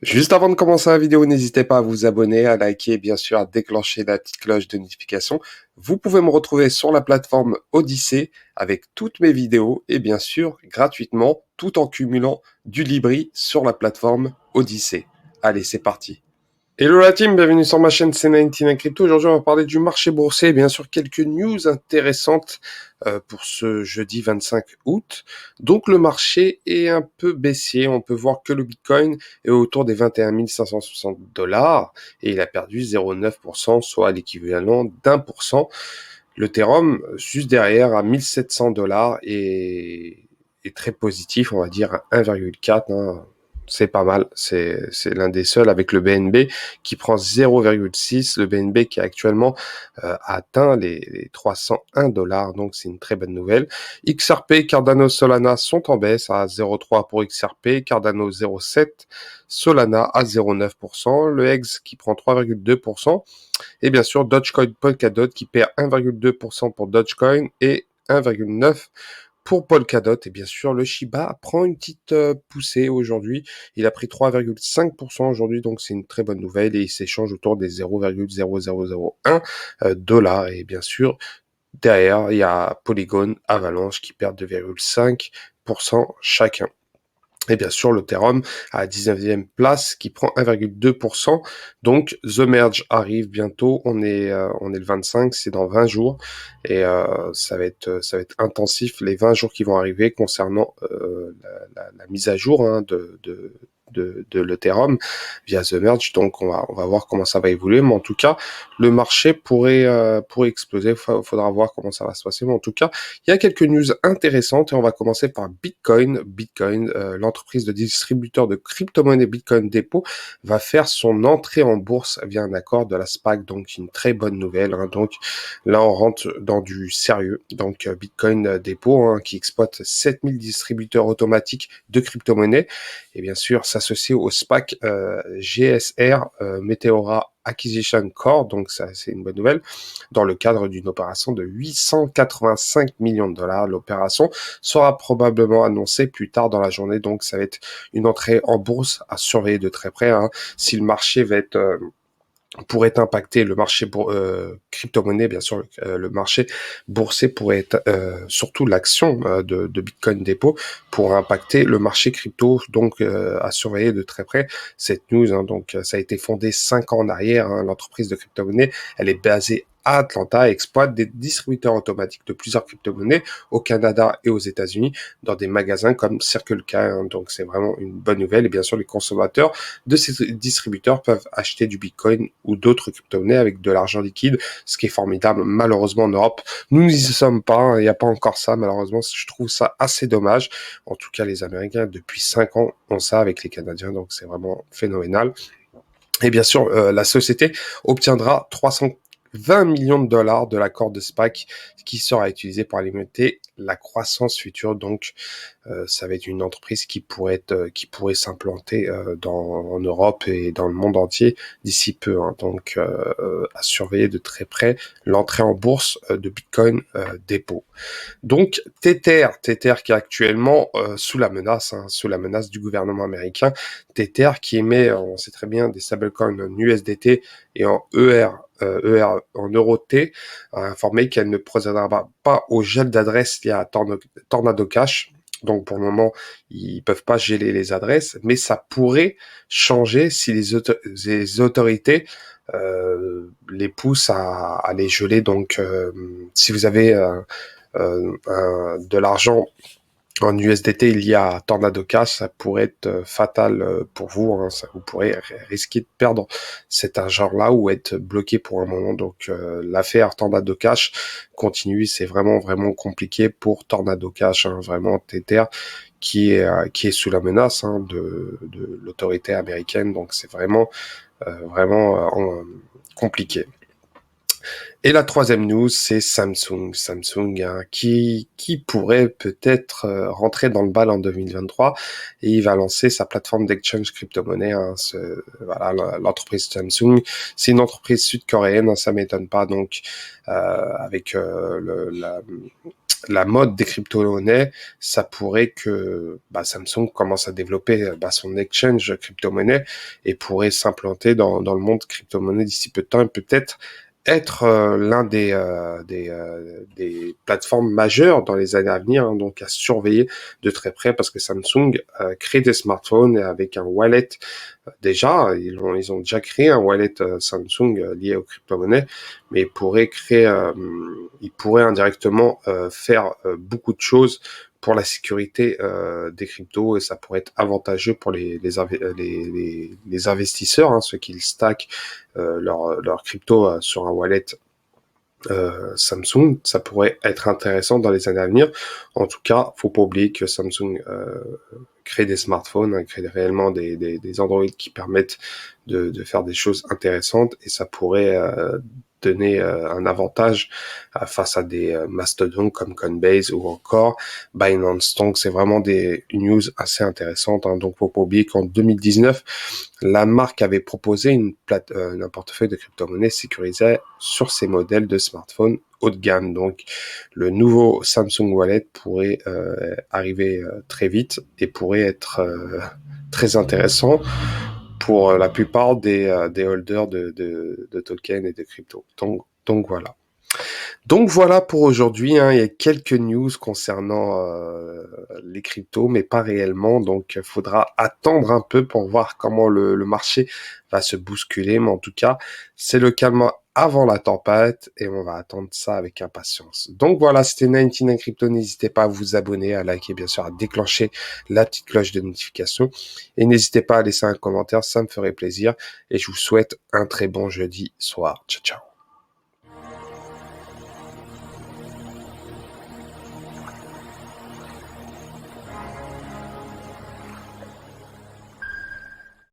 Juste avant de commencer la vidéo, n'hésitez pas à vous abonner, à liker et bien sûr à déclencher la petite cloche de notification. Vous pouvez me retrouver sur la plateforme Odyssée avec toutes mes vidéos et bien sûr gratuitement tout en cumulant du Libri sur la plateforme Odyssée. Allez, c'est parti. Hello la team, bienvenue sur ma chaîne C99 Crypto. Aujourd'hui, on va parler du marché boursier et bien sûr quelques news intéressantes pour ce jeudi 25 août. Donc le marché est un peu baissier. On peut voir que le Bitcoin est autour des 21 560 dollars et il a perdu 0,9%, soit l'équivalent d'1%. L'Ethereum, juste derrière, à 1700 dollars et est très positif, on va dire à 1,4. C'est pas mal, c'est l'un des seuls avec le BNB qui prend 0,6, le BNB qui a actuellement atteint les 301 dollars, donc c'est une très bonne nouvelle. XRP, Cardano, Solana sont en baisse à 0,3 pour XRP, Cardano 0,7, Solana à 0,9%, le HEX qui prend 3,2%, et bien sûr Dogecoin Polkadot qui perd 1,2% pour Dogecoin et 1,9% pour Polkadot. Et bien sûr, le Shiba prend une petite poussée aujourd'hui. Il a pris 3,5% aujourd'hui, donc c'est une très bonne nouvelle et il s'échange autour des 0,0001 dollars. Et bien sûr, derrière, il y a Polygon, Avalanche qui perd 2,5% chacun. Et bien sûr, l'Ethereum à la 19e place qui prend 1,2%. Donc, The Merge arrive bientôt. On est le 25, c'est dans 20 jours. Et ça va être intensif les 20 jours qui vont arriver concernant la mise à jour de l'Ethereum via The Merge. Donc, on va voir comment ça va évoluer. Mais en tout cas, le marché pourrait exploser. Faudra voir comment ça va se passer. Mais en tout cas, il y a quelques news intéressantes et on va commencer par Bitcoin. Bitcoin, l'entreprise de distributeur de crypto-monnaies Bitcoin Depot, va faire son entrée en bourse via un accord de la SPAC, donc une très bonne nouvelle. Donc là, on rentre dans du sérieux. Donc Bitcoin Depot, qui exploite 7000 distributeurs automatiques de crypto-monnaies, et bien sûr s'associer au SPAC GSR Meteora Acquisition Corp, donc ça c'est une bonne nouvelle, dans le cadre d'une opération de 885 millions de dollars. L'opération sera probablement annoncée plus tard dans la journée, donc ça va être une entrée en bourse à surveiller de très près. Si le marché va être pourrait impacter le marché crypto-monnaie, bien sûr, le marché boursier pourrait être, surtout l'action de Bitcoin Depot, pour impacter le marché crypto, donc à surveiller de très près cette news. Donc ça a été fondé 5 ans en arrière, l'entreprise de crypto-monnaie, elle est basée à Atlanta et exploite des distributeurs automatiques de plusieurs crypto-monnaies au Canada et aux États-Unis dans des magasins comme Circle K. Donc c'est vraiment une bonne nouvelle et bien sûr les consommateurs de ces distributeurs peuvent acheter du Bitcoin ou d'autres crypto-monnaies avec de l'argent liquide, ce qui est formidable. Malheureusement, en Europe, nous n'y sommes pas. Il n'y a pas encore ça. Malheureusement, je trouve ça assez dommage. En tout cas, les Américains, depuis 5 ans, ont ça avec les Canadiens. Donc, c'est vraiment phénoménal. Et bien sûr, la société obtiendra 320 millions de dollars de l'accord de SPAC qui sera utilisé pour alimenter la croissance future. Donc, ça va être une entreprise qui pourrait s'implanter en Europe et dans le monde entier d'ici peu. Donc, à surveiller de très près l'entrée en bourse de Bitcoin Depot. Donc, Tether qui est actuellement sous la menace du gouvernement américain. Tether qui émet, on sait très bien, des stablecoins en USDT et en en EURT, a informé qu'elle ne procédera pas au gel d'adresses lié à Tornado Cash. Donc pour le moment, ils peuvent pas geler les adresses, mais ça pourrait changer si les autorités les poussent à les geler. Donc si vous avez de l'argent en USDT lié à Tornado Cash, ça pourrait être fatal pour vous. Vous pourrez risquer de perdre cet argent-là ou être bloqué pour un moment. Donc l'affaire Tornado Cash continue. C'est vraiment vraiment compliqué pour Tornado Cash. Vraiment Tether qui est sous la menace de l'autorité américaine. Donc c'est vraiment compliqué. Et la troisième news, c'est Samsung. Samsung hein, qui pourrait peut-être rentrer dans le bal en 2023 et il va lancer sa plateforme d'exchange crypto-monnaie. Hein, voilà, l'entreprise Samsung, c'est une entreprise sud-coréenne, hein, ça m'étonne pas. Donc, avec la mode des crypto-monnaies, ça pourrait que Samsung commence à développer son exchange crypto-monnaie et pourrait s'implanter dans le monde crypto-monnaie d'ici peu de temps et peut-être être l'un des plateformes majeures dans les années à venir, hein, donc à surveiller de très près parce que Samsung crée des smartphones avec un wallet. Déjà, ils ont déjà créé un wallet Samsung lié aux crypto-monnaies, mais ils pourraient indirectement faire beaucoup de choses pour la sécurité des cryptos et ça pourrait être avantageux pour les investisseurs, hein, ceux qui stackent leur crypto sur un wallet Samsung, ça pourrait être intéressant dans les années à venir. En tout cas, faut pas oublier que Samsung crée des smartphones, hein, crée réellement des Android qui permettent de faire des choses intéressantes et ça pourrait donner un avantage face à des mastodontes comme Coinbase ou encore Binance. Donc c'est vraiment une news assez intéressante. Hein. Donc faut pas oublier qu'en 2019, la marque avait proposé un portefeuille de crypto-monnaies sécurisé sur ses modèles de smartphones haut de gamme. Donc le nouveau Samsung Wallet pourrait arriver très vite et pourrait être très intéressant pour la plupart des holders de tokens et de crypto. Donc voilà. Donc voilà pour aujourd'hui. Hein. Il y a quelques news concernant les cryptos, mais pas réellement. Donc il faudra attendre un peu pour voir comment le marché va se bousculer. Mais en tout cas, c'est le calme avant la tempête et on va attendre ça avec impatience. Donc voilà, c'était 99 Crypto. N'hésitez pas à vous abonner, à liker, bien sûr, à déclencher la petite cloche de notification. Et n'hésitez pas à laisser un commentaire, ça me ferait plaisir. Et je vous souhaite un très bon jeudi soir. Ciao, ciao.